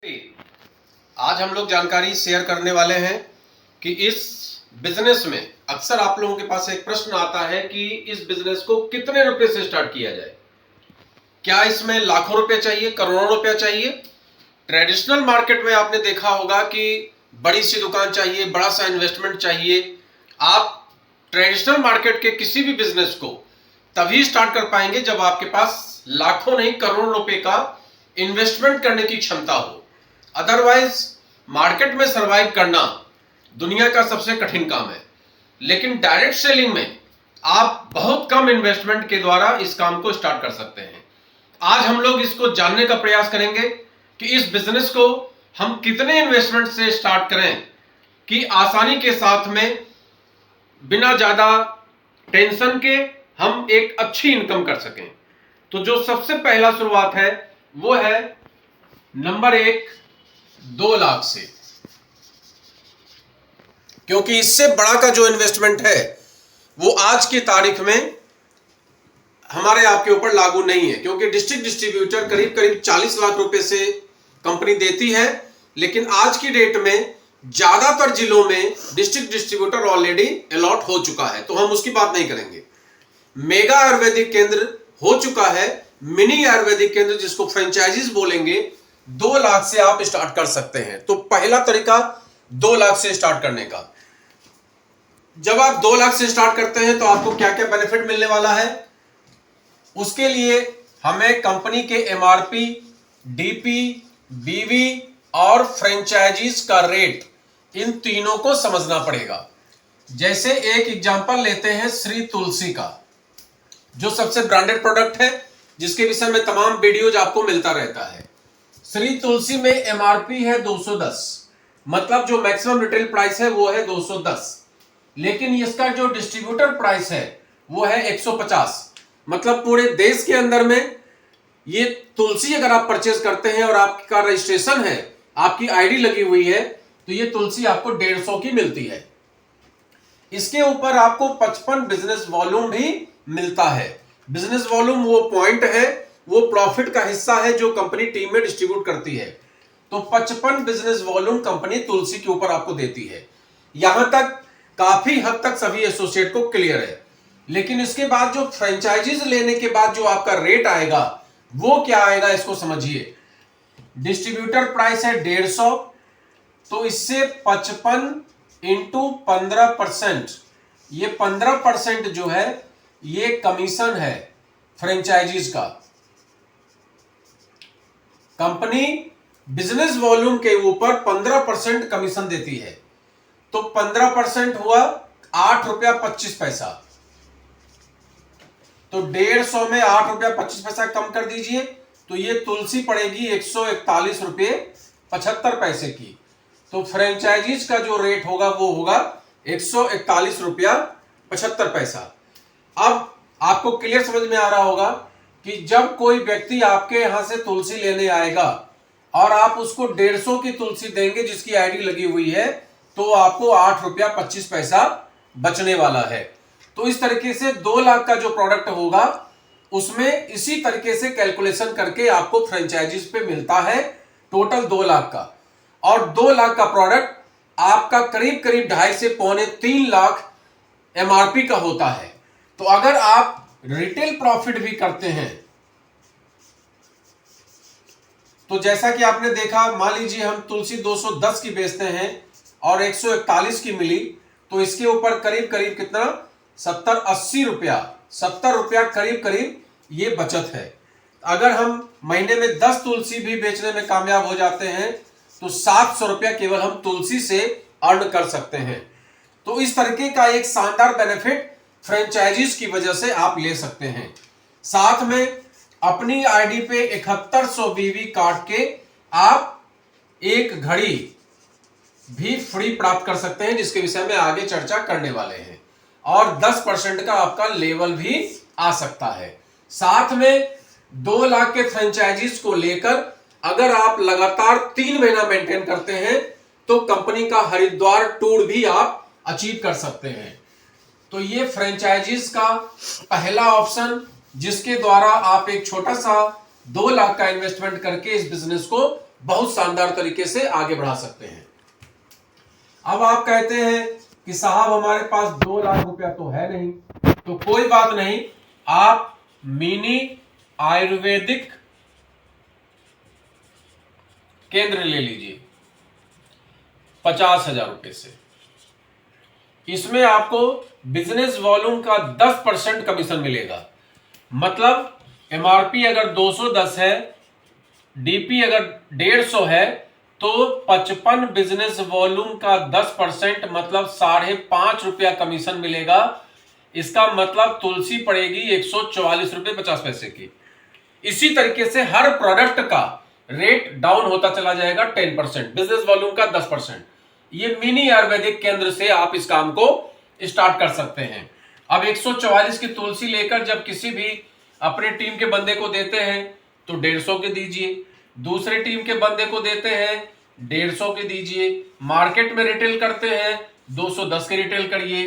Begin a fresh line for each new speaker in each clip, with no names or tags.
आज हम लोग जानकारी शेयर करने वाले हैं कि इस बिजनेस में अक्सर आप लोगों के पास एक प्रश्न आता है कि इस बिजनेस को कितने रुपए से स्टार्ट किया जाए। क्या इसमें लाखों रुपए चाहिए, करोड़ों रुपया चाहिए? ट्रेडिशनल मार्केट में आपने देखा होगा कि बड़ी सी दुकान चाहिए, बड़ा सा इन्वेस्टमेंट चाहिए। आप ट्रेडिशनल मार्केट के किसी भी बिजनेस को तभी स्टार्ट कर पाएंगे जब आपके पास लाखों नहीं करोड़ों रुपए का इन्वेस्टमेंट करने की क्षमता हो। अदरवाइज मार्केट में सरवाइव करना दुनिया का सबसे कठिन काम है। लेकिन डायरेक्ट सेलिंग में आप बहुत कम इन्वेस्टमेंट के द्वारा इस काम को स्टार्ट कर सकते हैं। आज हम लोग इसको जानने का प्रयास करेंगे कि इस बिजनेस को हम कितने इन्वेस्टमेंट से स्टार्ट करें कि आसानी के साथ में बिना ज्यादा टेंशन के हम एक अच्छी इनकम कर सकें। तो जो सबसे पहला शुरुआत है वो है नंबर 1, 2 लाख से, क्योंकि इससे बड़ा का जो इन्वेस्टमेंट है वो आज की तारीख में हमारे आपके ऊपर लागू नहीं है, क्योंकि डिस्ट्रिक्ट डिस्ट्रीब्यूटर करीब करीब 40 लाख रुपए से कंपनी देती है। लेकिन आज की डेट में ज्यादातर जिलों में डिस्ट्रिक्ट डिस्ट्रीब्यूटर ऑलरेडी अलॉट हो चुका है, तो हम उसकी बात नहीं करेंगे। मेगा आयुर्वेदिक केंद्र हो चुका है, मिनी आयुर्वेदिक केंद्र जिसको फ्रेंचाइजीज बोलेंगे, 2 लाख से आप स्टार्ट कर सकते हैं। तो पहला तरीका 2 लाख से स्टार्ट करने का। जब आप 2 लाख से स्टार्ट करते हैं तो आपको क्या क्या बेनिफिट मिलने वाला है, उसके लिए हमें कंपनी के एमआरपी, डीपी, बीवी और फ्रेंचाइजीज का रेट, इन तीनों को समझना पड़ेगा। जैसे एक एग्जांपल लेते हैं श्री तुलसी का, जो सबसे ब्रांडेड प्रोडक्ट है, जिसके विषय में तमाम वीडियोज आपको मिलता रहता है। श्री तुलसी में एमआरपी है 210, मतलब जो मैक्सिमम रिटेल प्राइस है वो है 210, लेकिन इसका जो डिस्ट्रीब्यूटर प्राइस है वो है 150। मतलब पूरे देश के अंदर में ये तुलसी अगर आप परचेज करते हैं और आपका रजिस्ट्रेशन है, आपकी आईडी लगी हुई है, तो ये तुलसी आपको 150 की मिलती है। इसके ऊपर आपको 55 बिजनेस वॉल्यूम भी मिलता है। बिजनेस वॉल्यूम वो पॉइंट है, वो प्रॉफिट का हिस्सा है जो कंपनी टीम में डिस्ट्रीब्यूट करती है। तो 55 बिजनेस वॉल्यूम कंपनी तुलसी के ऊपर आपको देती है। यहां तक काफी हद तक सभी एसोसिएट को क्लियर है। लेकिन इसके बाद जो फ्रेंचाइजीज लेने के बाद जो आपका रेट आएगा वो क्या आएगा, इसको समझिए। डिस्ट्रीब्यूटर प्राइस है 150, तो इससे 55 इंटू 15%, ये 15% जो है ये कमीशन है फ्रेंचाइजीज का। कंपनी बिजनेस वॉल्यूम के ऊपर 15% कमीशन देती है, तो 15% हुआ 8 रुपया 25 पैसा। तो 150 में 8 रुपया 25 पैसा कम कर दीजिए, तो ये तुलसी पड़ेगी 141 रुपये 75 पैसे की। तो फ्रेंचाइजीज का जो रेट होगा वो होगा 141 रुपया 75 पैसा। अब आपको क्लियर समझ में आ रहा होगा कि जब कोई व्यक्ति आपके यहां से तुलसी लेने आएगा और आप उसको 150 की तुलसी देंगे जिसकी आईडी लगी हुई है, तो आपको 8 रुपया 25 पैसा बचने वाला है। तो इस तरीके से 2 लाख का जो प्रोडक्ट होगा उसमें इसी तरीके से कैलकुलेशन करके आपको फ्रेंचाइजीज पे मिलता है टोटल 2 लाख का। और 2 लाख का प्रोडक्ट आपका करीब करीब 2.5 से पौने 3 लाख एमआरपी का होता है। तो अगर आप रिटेल प्रॉफिट भी करते हैं, तो जैसा कि आपने देखा, मान लीजिए हम तुलसी 210 की बेचते हैं और 141 की मिली, तो इसके ऊपर करीब करीब कितना 70-80 रुपया, 70 रुपया करीब करीब ये बचत है। अगर हम महीने में 10 तुलसी भी बेचने में कामयाब हो जाते हैं तो 700 रुपया केवल हम तुलसी से अर्न कर सकते हैं। तो इस तरीके का एक शानदार बेनिफिट फ्रेंचाइजीज की वजह से आप ले सकते हैं। साथ में अपनी आईडी पे 7100 बीवी काट के आप एक घड़ी भी फ्री प्राप्त कर सकते हैं, जिसके विषय में आगे चर्चा करने वाले हैं। और 10% का आपका लेवल भी आ सकता है। साथ में 2 लाख के फ्रेंचाइजीज को लेकर अगर आप लगातार 3 महीना मेंटेन करते हैं तो कंपनी का हरिद्वार टूर भी आप अचीव कर सकते हैं। तो ये फ्रेंचाइजीज का पहला ऑप्शन, जिसके द्वारा आप एक छोटा सा 2 लाख का इन्वेस्टमेंट करके इस बिजनेस को बहुत शानदार तरीके से आगे बढ़ा सकते हैं। अब आप कहते हैं कि साहब हमारे पास 2 लाख रुपया तो है नहीं, तो कोई बात नहीं, आप मिनी आयुर्वेदिक केंद्र ले लीजिए 50,000 रुपए से। इसमें आपको बिजनेस वॉल्यूम का 10% कमीशन मिलेगा। मतलब एमआरपी अगर 210 है, डीपी अगर 150 है, तो 55 बिजनेस वॉल्यूम का 10% मतलब 5.5 रुपया कमीशन मिलेगा। इसका मतलब तुलसी पड़ेगी 144 रुपये 50 पैसे की। इसी तरीके से हर प्रोडक्ट का रेट डाउन होता चला जाएगा 10%, बिजनेस वॉल्यूम का 10%। ये मिनी आयुर्वेदिक केंद्र से आप इस काम को स्टार्ट कर सकते हैं। अब 144 की तुलसी लेकर जब किसी भी अपने टीम के बंदे को देते हैं तो 150 के दीजिए, दूसरे टीम के बंदे को देते हैं 150 के दीजिए, मार्केट में रिटेल करते हैं 210 के रिटेल करिए,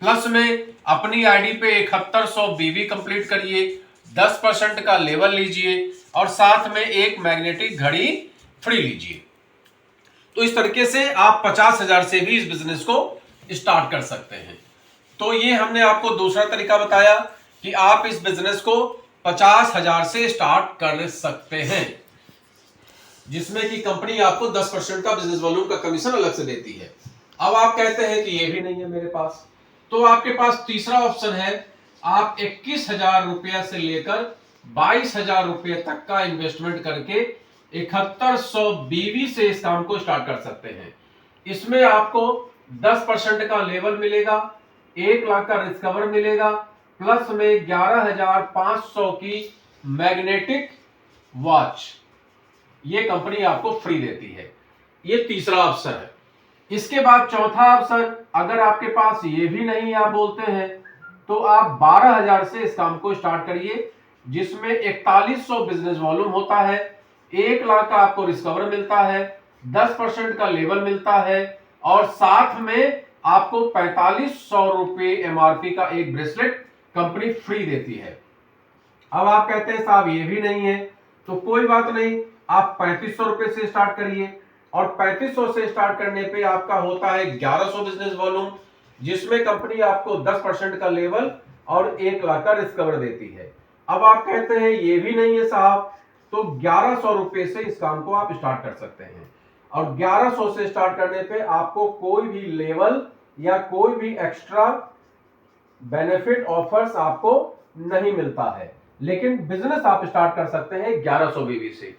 प्लस में अपनी आईडी पे 7100 बीवी कंप्लीट करिए, 10% का लेवल लीजिए और साथ में एक मैग्नेटिक घड़ी फ्री लीजिए। तो इस तरीके से आप 50,000 से भी इस बिजनेस को स्टार्ट कर सकते हैं। तो ये हमने आपको दूसरा तरीका बताया कि आप इस बिजनेस को 50,000 से स्टार्ट कर सकते हैं, जिसमें कि कंपनी आपको 10% का बिजनेस वॉल्यूम का कमीशन अलग से देती है। अब आप कहते हैं कि ये भी नहीं है मेरे पास, तो आपके पास तीसरा ऑप्शन है, आप 21,000 रुपया से लेकर 22,000 रुपये तक का इन्वेस्टमेंट करके 7100 बीवी से इस काम को स्टार्ट कर सकते हैं। इसमें आपको 10% का लेवल मिलेगा, 1 लाख का रिस्कवर मिलेगा, प्लस में 11,500 की मैग्नेटिक वॉच ये कंपनी आपको फ्री देती है। ये तीसरा ऑप्शन है। इसके बाद चौथा ऑप्शन, अगर आपके पास ये भी नहीं आप बोलते हैं, तो आप 12,000 से इस काम को स्टार्ट करिए, जिसमें 4100 बिजनेस वॉल्यूम होता है, 1 लाख का आपको रिस्कवर मिलता है, 10% का लेवल मिलता है और साथ में आपको 4500 रुपये एमआरपी का एक ब्रेसलेट कंपनी फ्री देती है। अब आप कहते हैं साहब ये भी नहीं है, तो कोई बात नहीं, आप 3500 रुपये से स्टार्ट करिए और 3500 से स्टार्ट करने पे आपका होता है 1100 बिजनेस वॉल्यूम, जिसमें कंपनी आपको 10% का लेवल और 1 लाख का रिस्कवर देती है। अब आप कहते हैं ये भी नहीं है साहब, तो 1100 रुपये से इस काम को आप स्टार्ट कर सकते हैं और 1100 से स्टार्ट करने पे आपको कोई भी लेवल या कोई भी एक्स्ट्रा बेनिफिट ऑफर्स आपको नहीं मिलता है, लेकिन बिजनेस आप स्टार्ट कर सकते हैं 1100 बीवी से।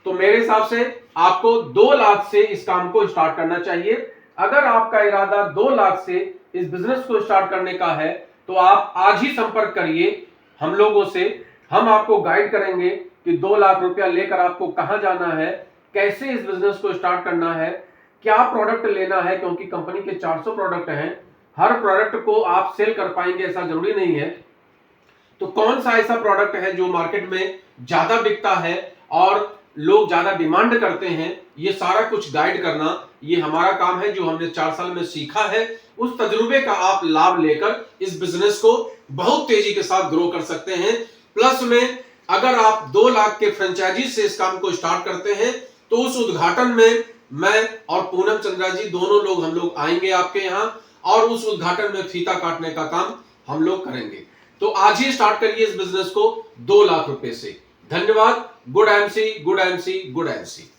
तो मेरे हिसाब से आपको 2 लाख से इस काम को स्टार्ट करना चाहिए। अगर आपका इरादा 2 लाख से इस बिजनेस को स्टार्ट करने का है, तो आप आज ही संपर्क करिए हम लोगों से। हम आपको गाइड करेंगे कि 2 लाख रुपया लेकर आपको कहां जाना है, कैसे इस बिजनेस को स्टार्ट करना है, क्या प्रोडक्ट लेना है, क्योंकि कंपनी के 400 प्रोडक्ट हैं, हर प्रोडक्ट को आप सेल कर पाएंगे ऐसा जरूरी नहीं है। तो कौन सा ऐसा प्रोडक्ट है जो मार्केट में ज्यादा बिकता है और लोग ज्यादा डिमांड करते हैं, ये सारा कुछ गाइड करना ये हमारा काम है, जो हमने 4 साल में सीखा है। उस तजुर्बे का आप लाभ लेकर इस बिजनेस को बहुत तेजी के साथ ग्रो कर सकते हैं। प्लस में अगर आप 2 लाख के फ्रेंचाइजी से इस काम को स्टार्ट करते हैं, तो उस उद्घाटन में मैं और पूनम चंद्रा जी दोनों लोग हम लोग आएंगे आपके यहाँ और उस उद्घाटन में फीता काटने का काम हम लोग करेंगे। तो आज ही स्टार्ट करिए इस बिजनेस को 2 लाख रुपए से। धन्यवाद। Good MC, good MC, good MC.